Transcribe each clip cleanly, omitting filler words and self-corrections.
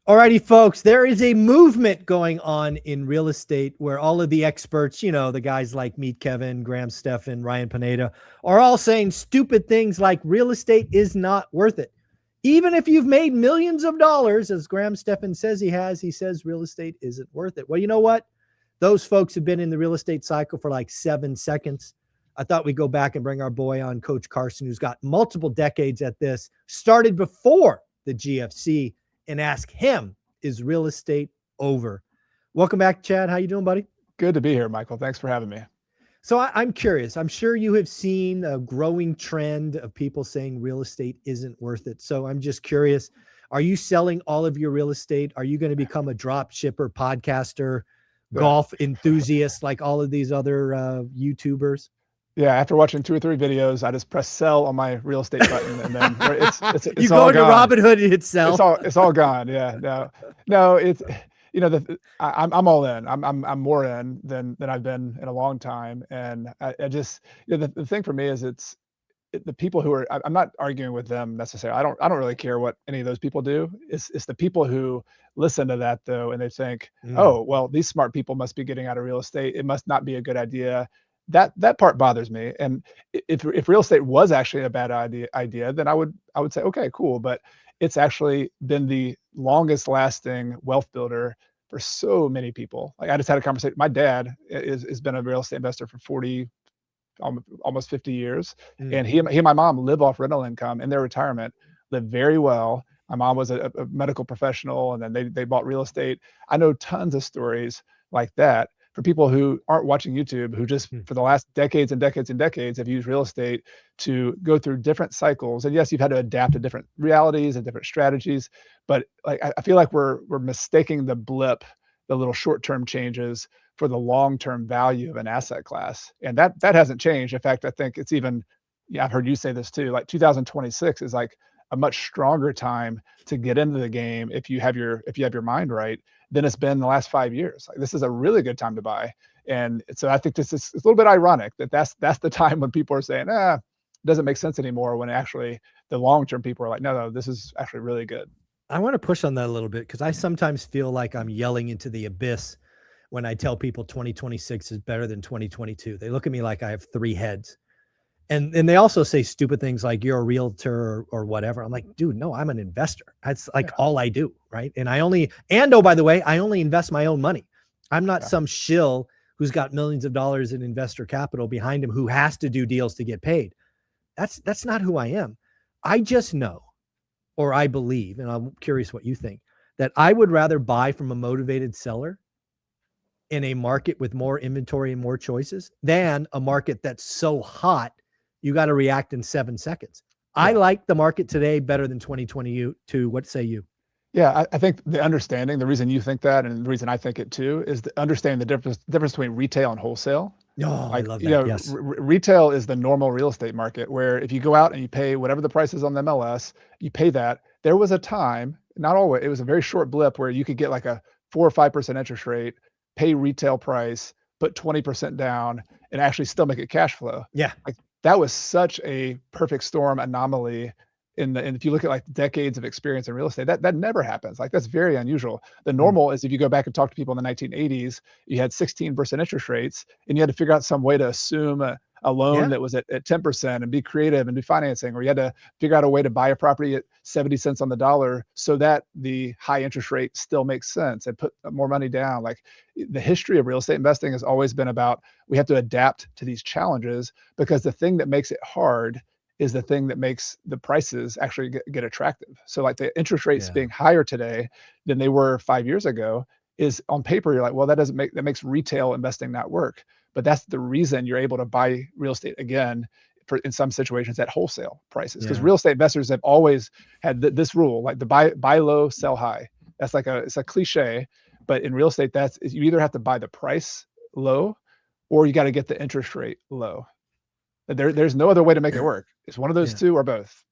Alrighty, folks, there is a movement going on in real estate where all of the experts, the guys like Meet Kevin, Graham Stephan, Ryan Pineda, are all saying stupid things like real estate is not worth it. Even if you've made millions of dollars, as Graham Stephan says he says real estate isn't worth it. Well, you know what? Those folks have been in the real estate cycle for like 7 seconds. I thought we'd go back and bring our boy on, Coach Carson, who's got multiple decades at this, started before the GFC, and ask him, is real estate over? Welcome back, Chad. How you doing, buddy? Good to be here, Michael. Thanks for having me. So I'm curious. I'm sure you have seen a growing trend of people saying real estate isn't worth it. So I'm just curious, are you selling all of your real estate? Are you going to become a drop shipper, podcaster, golf enthusiast like all of these other YouTubers? Yeah, after watching 2 or 3 videos, I just press sell on my real estate button, and then it's you go into Robinhood and hit sell. It's all gone. Yeah, no, it's I'm all in. I'm more in than I've been in a long time, and I just the thing for me is the people who are, I'm not arguing with them necessarily. I don't really care what any of those people do. It's the people who listen to that though, and they think, oh, well, these smart people must be getting out of real estate. It must not be a good idea. That part bothers me. And if real estate was actually a bad idea, then I would say, okay, cool. But it's actually been the longest lasting wealth builder for so many people. Like I just had a conversation. My dad has been a real estate investor for 40, almost 50 years. And he and my mom live off rental income in their retirement, live very well. My mom was a medical professional, and then they bought real estate. I know tons of stories like that for people who aren't watching YouTube, who just for the last decades and decades and decades have used real estate to go through different cycles. And yes, you've had to adapt to different realities and different strategies, but like I feel like we're mistaking the blip, the little short-term changes, for the long-term value of an asset class. And that hasn't changed. In fact, I think it's even, I've heard you say this too, like 2026 is like a much stronger time to get into the game if you have your mind right than it's been the last 5 years. Like this is a really good time to buy. And so I think this is a little bit ironic that that's the time when people are saying, it doesn't make sense anymore, when actually the long-term people are like, no, this is actually really good. I want to push on that a little bit because I sometimes feel like I'm yelling into the abyss when I tell people 2026 is better than 2022. They look at me like I have 3 heads. And they also say stupid things like you're a realtor or whatever. I'm like, dude, no, I'm an investor. That's like all I do, right? And oh, by the way, I only invest my own money. I'm not some shill who's got millions of dollars in investor capital behind him who has to do deals to get paid. That's not who I am. I just know, or I believe, and I'm curious what you think, that I would rather buy from a motivated seller in a market with more inventory and more choices than a market that's so hot you got to react in 7 seconds. I like the market today better than 2022. What say you? Yeah, I think the reason you think that, and the reason I think it too, is understanding the difference between retail and wholesale. Oh, I love that. Yes. Retail is the normal real estate market where if you go out and you pay whatever the price is on the MLS, you pay that. There was a time, not always, it was a very short blip where you could get like a 4 or 5% interest rate, pay retail price, put 20% down, and actually still make it cash flow. Yeah. Like that was such a perfect storm anomaly and if you look at like decades of experience in real estate, that never happens. Like that's very unusual. The normal is if you go back and talk to people in the 1980s, you had 16% interest rates and you had to figure out some way to assume a loan that was at 10% and be creative and do financing, or you had to figure out a way to buy a property at 70 cents on the dollar so that the high interest rate still makes sense and put more money down. Like the history of real estate investing has always been about, we have to adapt to these challenges because the thing that makes it hard is the thing that makes the prices actually get attractive. So like the interest rates being higher today than they were 5 years ago is on paper, you're like, well, that makes retail investing not work. But that's the reason you're able to buy real estate again in some situations at wholesale prices. Because real estate investors have always had this rule, like the buy low, sell high. That's like it's a cliche, but in real estate, you either have to buy the price low or you got to get the interest rate low. There's no other way to make it work. It's one of those two or both.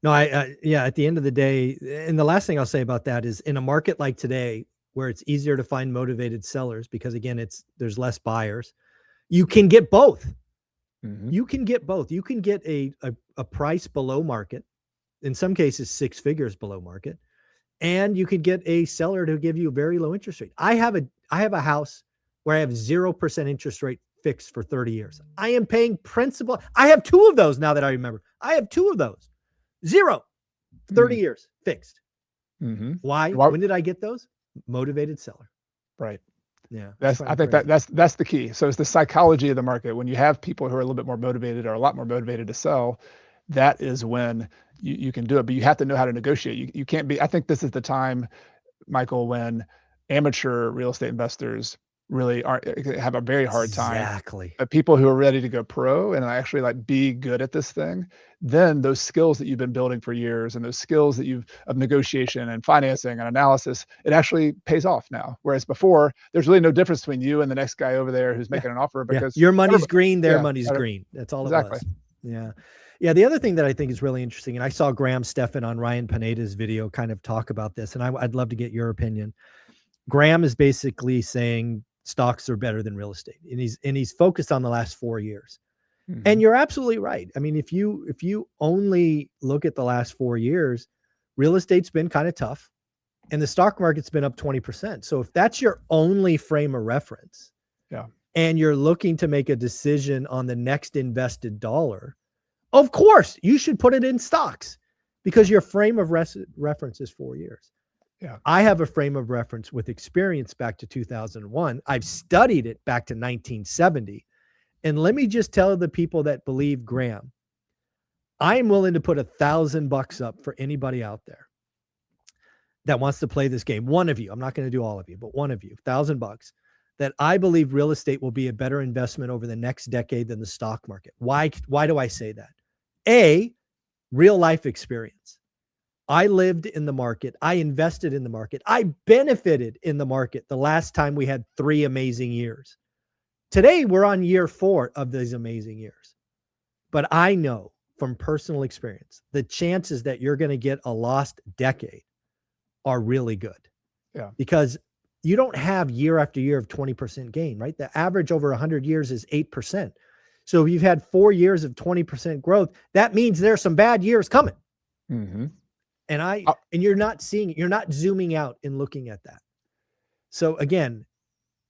No, at the end of the day, and the last thing I'll say about that is in a market like today, where it's easier to find motivated sellers because again, there's less buyers, you can get both. Mm-hmm. You can get both. You can get a price below market, in some cases 6 figures below market, and you could get a seller to give you a very low interest rate. I have a house where I have 0% interest rate fixed for 30 years. I am paying principal. I have two of those now that I remember. I have two of those. 30 years fixed. Mm-hmm. Why? When did I get those? Motivated seller. Right. Yeah. I think that's the key. So it's the psychology of the market. When you have people who are a little bit more motivated or a lot more motivated to sell, that is when you can do it. But you have to know how to negotiate. You can't be. I think this is the time, Michael, when amateur real estate investors really have a very hard time. Exactly. But people who are ready to go pro and actually like be good at this thing, then those skills that you've been building for years and those skills that of negotiation and financing and analysis, it actually pays off now. Whereas before, there's really no difference between you and the next guy over there who's making an offer, because your money's green, their money's green. That's all exactly. it was. Yeah. Yeah. The other thing that I think is really interesting, and I saw Graham Stephan on Ryan Pineda's video kind of talk about this, and I'd love to get your opinion. Graham is basically saying stocks are better than real estate, and he's focused on the last 4 years. Mm-hmm. And you're absolutely right. I mean, if you only look at the last 4 years, real estate's been kind of tough and the stock market's been up 20%. So if that's your only frame of reference, and you're looking to make a decision on the next invested dollar, of course you should put it in stocks, because your frame of reference is 4 years. Yeah. I have a frame of reference with experience back to 2001. I've studied it back to 1970. And let me just tell the people that believe Graham, I am willing to put $1,000 up for anybody out there that wants to play this game. One of you, I'm not going to do all of you, but one of you, $1,000, that I believe real estate will be a better investment over the next decade than the stock market. Why do I say that? A, real life experience. I lived in the market. I invested in the market. I benefited in the market the last time we had 3 amazing years. Today, we're on year 4 of these amazing years. But I know from personal experience, the chances that you're going to get a lost decade are really good. Yeah. Because you don't have year after year of 20% gain, right? The average over 100 years is 8%. So if you've had 4 years of 20% growth, that means there's some bad years coming. Mm-hmm. And you're not seeing it. You're not zooming out and looking at that. So again,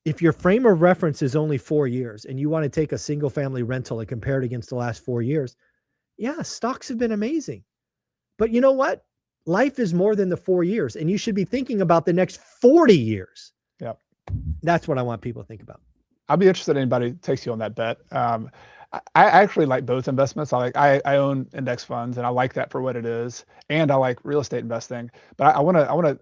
if your frame of reference is only 4 years and you want to take a single family rental and compare it against the last 4 years, yeah, stocks have been amazing. But you know what? Life is more than the 4 years, and you should be thinking about the next 40 years. Yeah. That's what I want people to think about. I'll be interested in anybody who takes you on that bet. I actually like both investments. I own index funds, and I like that for what it is, and I like real estate investing. But I want to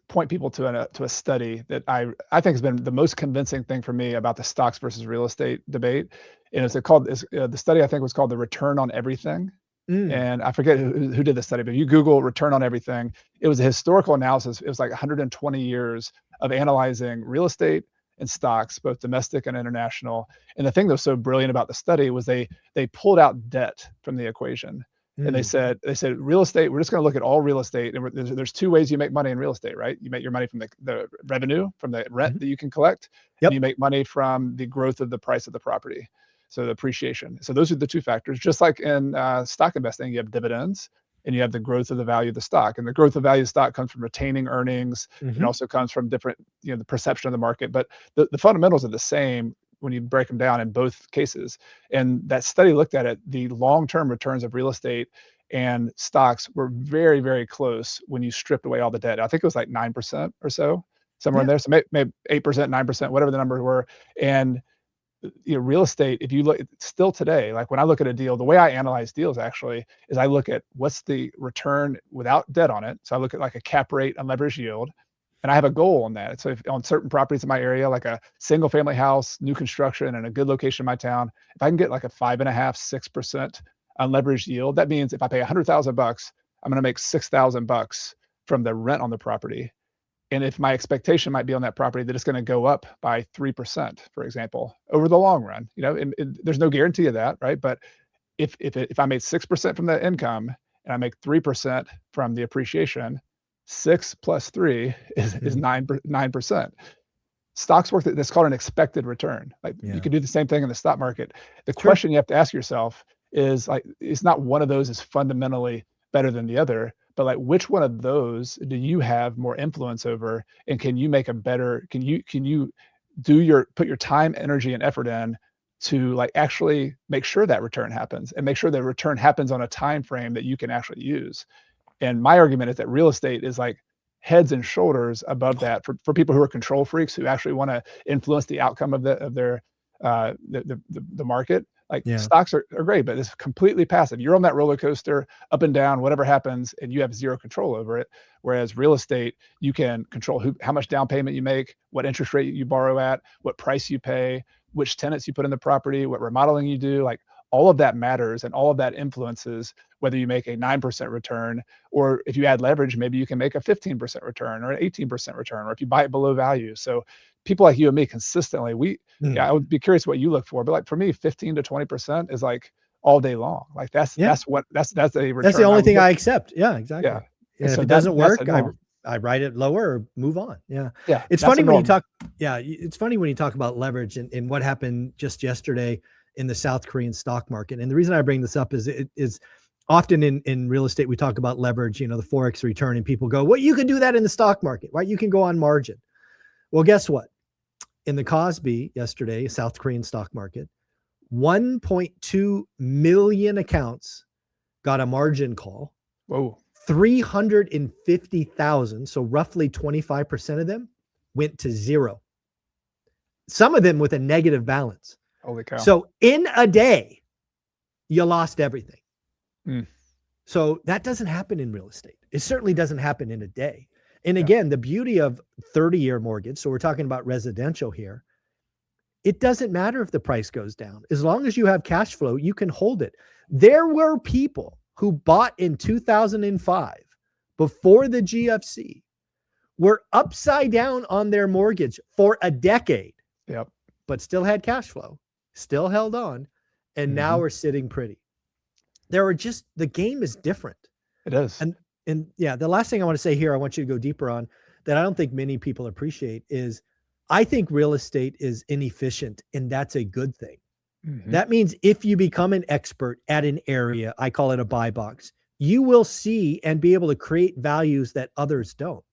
point people to a study that I think has been the most convincing thing for me about the stocks versus real estate debate. And the study I think was called the Return on Everything. And I forget who did the study, but if you Google Return on Everything, it was a historical analysis. It was like 120 years of analyzing real estate and stocks, both domestic and international. And the thing that was so brilliant about the study was they pulled out debt from the equation. And they said real estate, we're just going to look at all real estate. And there's 2 ways you make money in real estate, right? You make your money from the revenue, from the rent that you can collect. Yep. And you make money from the growth of the price of the property. So the appreciation. So those are the 2 factors. Just like in stock investing, you have dividends and you have the growth of the value of the stock. And the growth of value of the stock comes from retaining earnings. And also comes from different, the perception of the market. But the fundamentals are the same when you break them down in both cases. And that study looked at it, the long-term returns of real estate and stocks were very, very close when you stripped away all the debt. I think it was like 9% or so, somewhere in there. So maybe 8%, 9%, whatever the numbers were. And real estate, if you look still today, like when I look at a deal, the way I analyze deals actually is I look at what's the return without debt on it. So I look at like a cap rate on leverage yield, and I have a goal on that. So if on certain properties in my area, like a single family house, new construction and a good location in my town, if I can get like a 5.5%, 6% unleveraged yield, that means if I pay $100,000, I'm going to make $6,000 from the rent on the property. And if my expectation might be on that property that it's going to go up by 3%, for example, over the long run, and there's no guarantee of that, right? But if I made 6% from that income and I make 3% from the appreciation, 6 plus 3 is 9%. Stocks work that's called an expected return. Like you can do the same thing in the stock market. The question you have to ask yourself is like, it's not one of those is fundamentally better than the other, but like which one of those do you have more influence over, and can you make a better, can you put your time, energy, and effort in to like actually make sure that return happens, and make sure that return happens on a time frame that you can actually use. And my argument is that real estate is like heads and shoulders above that for people who are control freaks, who actually want to influence the outcome of their the market. Like Yeah. stocks are great, but it's completely passive. You're on that roller coaster, up and down, whatever happens, and you have zero control over it. Whereas real estate, you can control how much down payment you make, what interest rate you borrow at, what price you pay, which tenants you put in the property, what remodeling you do. Like all of that matters, and all of that influences whether you make a 9% return, or if you add leverage, maybe you can make a 15% return or an 18% return, or if you buy it below value. So people like you and me consistently, Mm. I would be curious what you look for, but like for me, 15 to 20% is like all day long. Like that's Yeah. that's a That's the return I only would thing look. I accept. Yeah, Yeah. exactly. And And if so it doesn't that's work, the norm. I write it lower or move on. Yeah. Yeah, It's that's the funny when you norm. talk, yeah, it's funny when you talk about leverage and what happened just yesterday in the South Korean stock market. And the reason I bring this up is it is often in real estate, we talk about leverage, the Forex return, and people go, well, you can do that in the stock market, right? You can go on margin. Well, guess what? In the Cosby yesterday, South Korean stock market, 1.2 million accounts got a margin call. Whoa. 350,000, so roughly 25% of them went to zero. Some of them with a negative balance. Holy cow. So in a day, you lost everything. Mm. So that doesn't happen in real estate. It certainly doesn't happen in a day. And again, the beauty of 30-year mortgage, so we're talking about residential here, it doesn't matter if the price goes down. As long as you have cash flow, you can hold it. There were people who bought in 2005 before the GFC were upside down on their mortgage for a decade, but still had cash flow, still held on, and now we're sitting pretty. The game is different. It is. And yeah, the last thing I want to say here, I want you to go deeper on that I don't think many people appreciate is I think real estate is inefficient, and that's a good thing. That means if you become an expert at an area, I call it a buy box, you will see and be able to create values that others don't.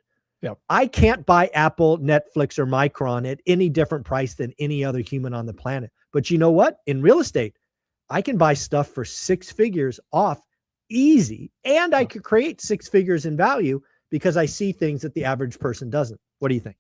I can't buy Apple, Netflix, or Micron at any different price than any other human on the planet. But you know what? In real estate, I can buy stuff for 6 figures off easy, and I could create 6 figures in value because I see things that the average person doesn't. What do you think?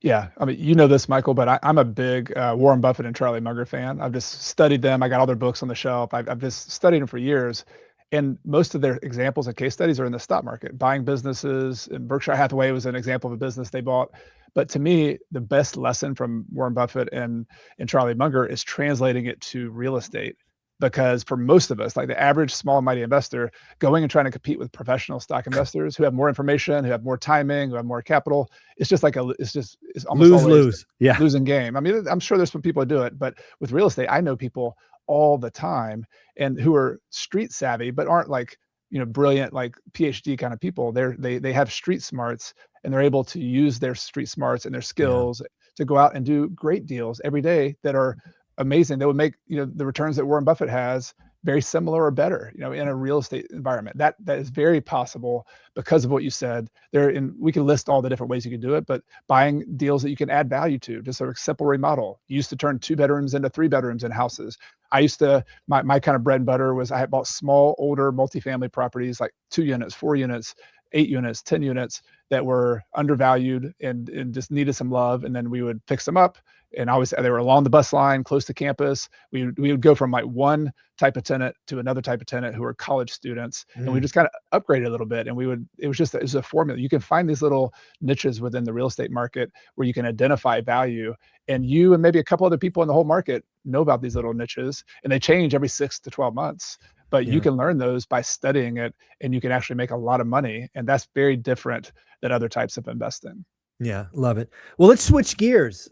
Yeah, I mean, you know this, Michael, but I'm a big Warren Buffett and Charlie Munger fan. I've just studied them. I got all their books on the shelf. I've just studied them for years. And most of their examples and case studies are in the stock market, buying businesses. And Berkshire Hathaway was an example of a business they bought. But to me, the best lesson from Warren Buffett and Charlie Munger is translating it to real estate. Because for most of us, like the average small and mighty investor, going and trying to compete with professional stock investors who have more information, who have more timing, who have more capital, it's just like it's almost lose. Yeah. losing game. I mean, I'm sure there's some people who do it, but with real estate, I know people all the time and who are street savvy, but aren't like, brilliant, like PhD kind of people. They have street smarts, and they're able to use their street smarts and their skills to go out and do great deals every day that are amazing. That would make, the returns that Warren Buffett has very similar or better, in a real estate environment. That is very possible because of what you said there. And we can list all the different ways you can do it, but buying deals that you can add value to, just a simple remodel. You used to turn 2 bedrooms into 3 bedrooms in houses. I used to, my kind of bread and butter was I had bought small, older multifamily properties, like 2 units, 4 units, 8 units, 10 units that were undervalued and just needed some love. And then we would fix them up. And they were along the bus line, close to campus. We would go from like one type of tenant to another type of tenant who were college students. And we just kind of upgraded a little bit. And it was a formula. You can find these little niches within the real estate market where you can identify value. And you and maybe a couple other people in the whole market know about these little niches, and they change every 6 to 12 months. But you can learn those by studying it, and you can actually make a lot of money. And that's very different than other types of investing. Yeah, love it. Well, let's switch gears.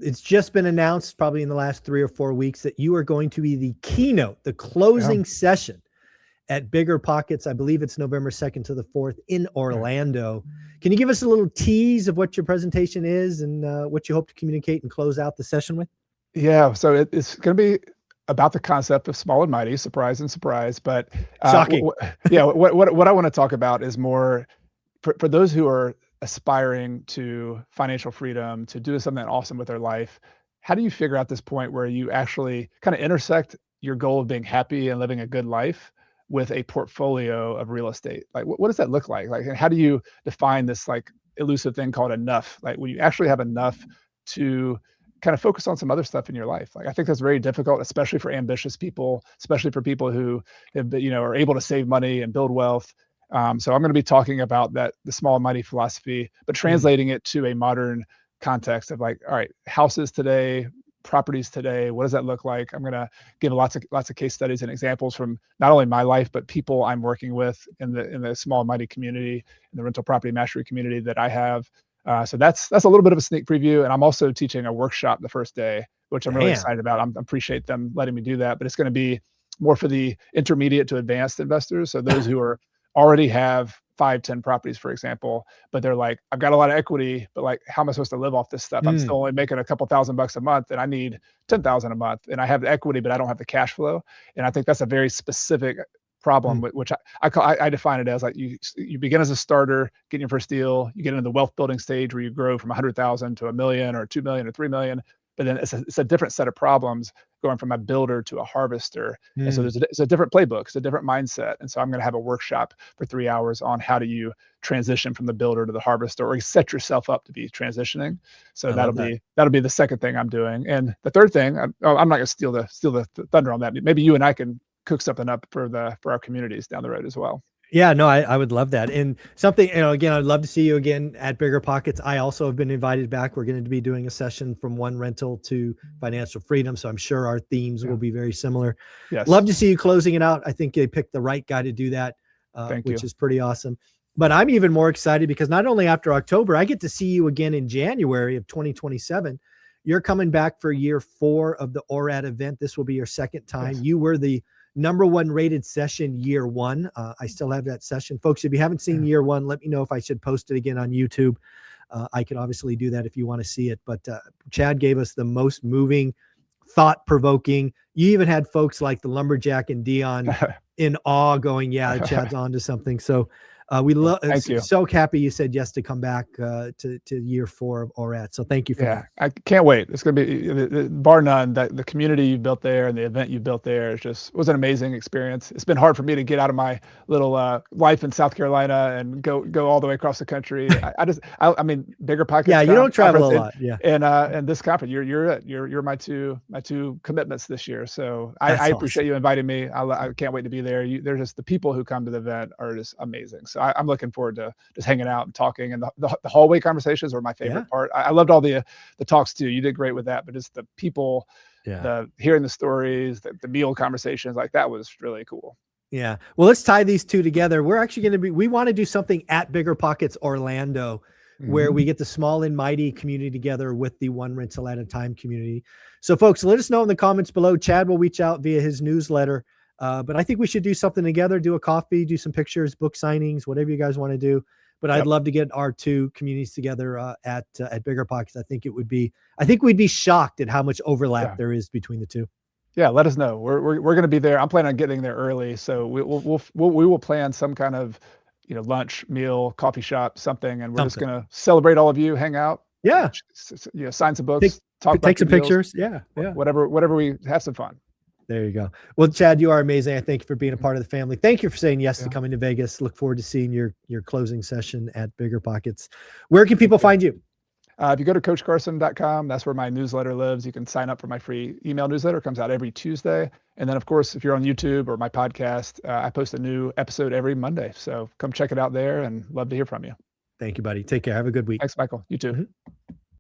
It's just been announced probably in the last 3 or 4 weeks that you are going to be the keynote, the closing session at Bigger Pockets. I believe it's November 2nd to the 4th in Orlando. Can you give us a little tease of what your presentation is and what you hope to communicate and close out the session with? Yeah, so it's going to be about the concept of small and mighty, surprise and surprise. But Shocking. yeah, what I want to talk about is more for those who are aspiring to financial freedom, to do something awesome with their life. How do you figure out this point where you actually kind of intersect your goal of being happy and living a good life with a portfolio of real estate? Like, what does that look like? Like, and how do you define this like elusive thing called enough? Like, when you actually have enough to kind of focus on some other stuff in your life. Like, I think that's very difficult, especially for ambitious people, especially for people who have been, are able to save money and build wealth. So I'm going to be talking about that, the small and mighty philosophy, but translating it to a modern context of like, all right, houses today, properties today, what does that look like? I'm going to give lots of case studies and examples from not only my life, but people I'm working with in the small and mighty community, in the rental property mastery community that I have. So that's a little bit of a sneak preview. And I'm also teaching a workshop the first day, which I'm really excited about. I appreciate them letting me do that, but it's going to be more for the intermediate to advanced investors. So those who are already have 5-10 properties, for example, but they're like, I've got a lot of equity, but like, how am I supposed to live off this stuff? I'm still only making a couple $1,000 a month and I need 10,000 a month, and I have the equity, but I don't have the cash flow. And I think that's a very specific problem, which I define it as like you begin as a starter, get your first deal, you get into the wealth building stage where you grow from 100,000 to $1 million or 2 million or 3 million. But then it's a different set of problems going from a builder to a harvester. And so it's a different playbook, it's a different mindset. And so I'm going to have a workshop for 3 hours on how do you transition from the builder to the harvester, or set yourself up to be transitioning. So that'll be the second thing I'm doing. And the third thing, I'm not going to steal the thunder on that. Maybe you and I can cook something up for our communities down the road as well. Yeah, no, I would love that. And something, again, I'd love to see you again at Bigger Pockets. I also have been invited back. We're going to be doing a session from one rental to financial freedom. So I'm sure our themes will be very similar. Yes. Love to see you closing it out. I think they picked the right guy to do that, which is pretty awesome. But I'm even more excited because not only after October, I get to see you again in January of 2027. You're coming back for year 4 of the ORAD event. This will be your second time. Yes. You were the #1 rated session year 1. I still have that session. Folks, if you haven't seen year 1, let me know if I should post it again on YouTube. I can obviously do that if you want to see it. But Chad gave us the most moving, thought-provoking. You even had folks like the Lumberjack and Dion in awe going, yeah, Chad's on to something. So we love. So happy you said yes to come back to year 4 of ORAD. So thank you for that. I can't wait. It's going to be, bar none, that the community you built there and the event you built there was an amazing experience. It's been hard for me to get out of my little life in South Carolina and go all the way across the country. I mean, Bigger Pockets. Yeah, you don't travel a lot. Yeah. And this conference, you're my two commitments this year. So I appreciate you inviting me. I can't wait to be there. They're just, the people who come to the event are just amazing. So I'm looking forward to just hanging out and talking. And the hallway conversations were my favorite part. I loved all the talks too. You did great with that, but just the people, the hearing the stories, the meal conversations, like that was really cool. Yeah. Well, let's tie these two together. We're actually going to we want to do something at Bigger Pockets Orlando, where we get the small and mighty community together with the one rental at a time community. So folks, let us know in the comments below. Chad will reach out via his newsletter. But I think we should do something together, do a coffee, do some pictures, book signings, whatever you guys want to do. But I'd love to get our two communities together at Bigger Pockets. I think we'd be shocked at how much overlap there is between the two. Yeah, let us know. We're going to be there. I'm planning on getting there early, so we will plan some kind of lunch, meal, coffee shop, something, and we're just going to celebrate all of you, hang out. Yeah, sign some books, take some pictures. Yeah, whatever we have some fun. There you go. Well, Chad, you are amazing. I thank you for being a part of the family. Thank you for saying yes to coming to Vegas. Look forward to seeing your closing session at Bigger Pockets. Where can people find you? If you go to coachcarson.com, that's where my newsletter lives. You can sign up for my free email newsletter. It comes out every Tuesday. And then, of course, if you're on YouTube or my podcast, I post a new episode every Monday. So come check it out there, and love to hear from you. Thank you, buddy. Take care. Have a good week. Thanks, Michael. You too.